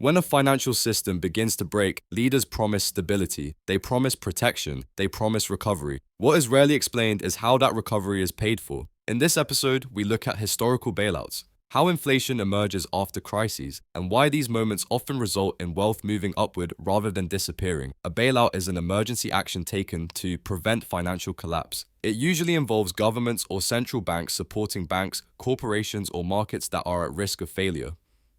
When a financial system begins to break, leaders promise stability, they promise protection, they promise recovery. What is rarely explained is how that recovery is paid for. In this episode, we look at historical bailouts, how inflation emerges after crises, and why these moments often result in wealth moving upward rather than disappearing. A bailout is an emergency action taken to prevent financial collapse. It usually involves governments or central banks supporting banks, corporations, or markets that are at risk of failure.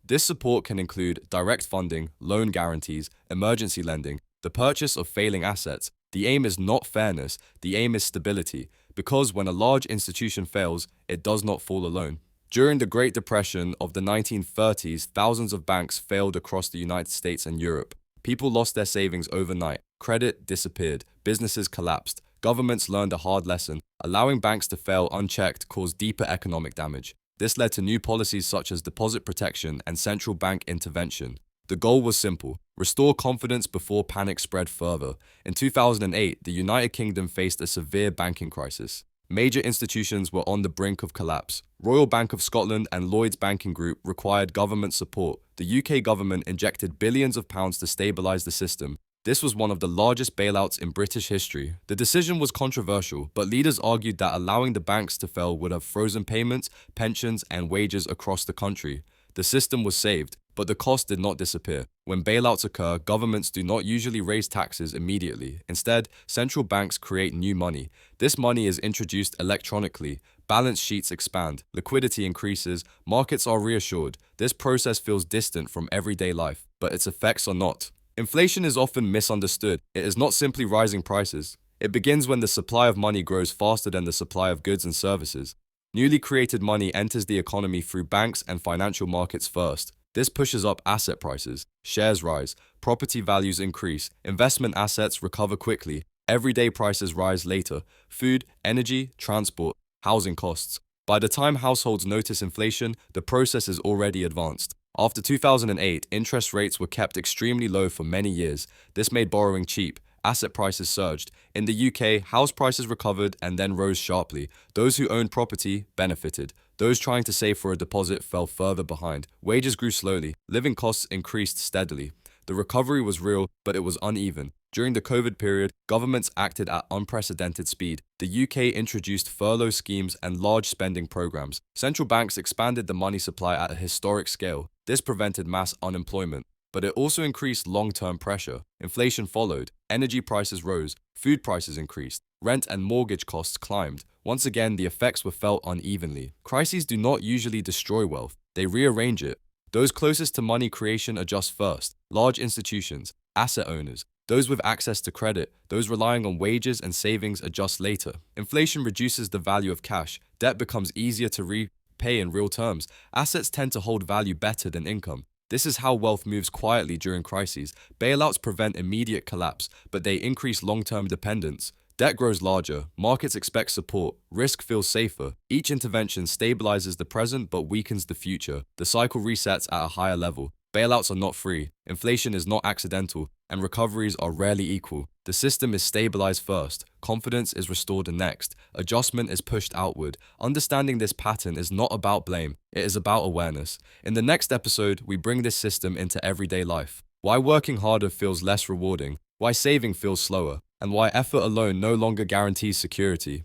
This support can include direct funding, loan guarantees, emergency lending, the purchase of failing assets. The aim is not fairness, the aim is stability, because when a large institution fails, it does not fall alone. During the Great Depression of the 1930s, thousands of banks failed across the United States and Europe. People lost their savings overnight, credit disappeared, businesses collapsed. Governments learned a hard lesson. Allowing banks to fail unchecked caused deeper economic damage. This led to new policies such as deposit protection and central bank intervention. The goal was simple: restore confidence before panic spread further. In 2008, the United Kingdom faced a severe banking crisis. Major institutions were on the brink of collapse. Royal Bank of Scotland and Lloyds Banking Group required government support. The UK government injected billions of pounds to stabilise the system. This was one of the largest bailouts in British history. The decision was controversial, but leaders argued that allowing the banks to fail would have frozen payments, pensions, and wages across the country. The system was saved, but the cost did not disappear. When bailouts occur, governments do not usually raise taxes immediately. Instead, central banks create new money. This money is introduced electronically. Balance sheets expand, liquidity increases, markets are reassured. This process feels distant from everyday life, but its effects are not. Inflation is often misunderstood. It is not simply rising prices. It begins when the supply of money grows faster than the supply of goods and services. Newly created money enters the economy through banks and financial markets first. This pushes up asset prices. Shares rise, property values increase, investment assets recover quickly, everyday prices rise later. Food, energy, transport, housing costs. By the time households notice inflation, the process is already advanced. After 2008, interest rates were kept extremely low for many years. This made borrowing cheap. Asset prices surged. In the UK, house prices recovered and then rose sharply. Those who owned property benefited. Those trying to save for a deposit fell further behind. Wages grew slowly. Living costs increased steadily. The recovery was real, but it was uneven. During the COVID period, governments acted at unprecedented speed. The UK introduced furlough schemes and large spending programs. Central banks expanded the money supply at a historic scale. This prevented mass unemployment, but it also increased long-term pressure. Inflation followed. Energy prices rose. Food prices increased. Rent and mortgage costs climbed. Once again, the effects were felt unevenly. Crises do not usually destroy wealth. They rearrange it. Those closest to money creation adjust first. Large institutions, asset owners, those with access to credit, those relying on wages and savings adjust later. Inflation reduces the value of cash. Debt becomes easier to repay in real terms. Assets tend to hold value better than income. This is how wealth moves quietly during crises. Bailouts prevent immediate collapse, but they increase long-term dependence. Debt grows larger. Markets expect support. Risk feels safer. Each intervention stabilizes the present but weakens the future. The cycle resets at a higher level. Bailouts are not free. Inflation is not accidental, and recoveries are rarely equal. The system is stabilized first. Confidence is restored next. Adjustment is pushed outward. Understanding this pattern is not about blame. It is about awareness. In the next episode, we bring this system into everyday life. Why working harder feels less rewarding. Why saving feels slower. And why effort alone no longer guarantees security.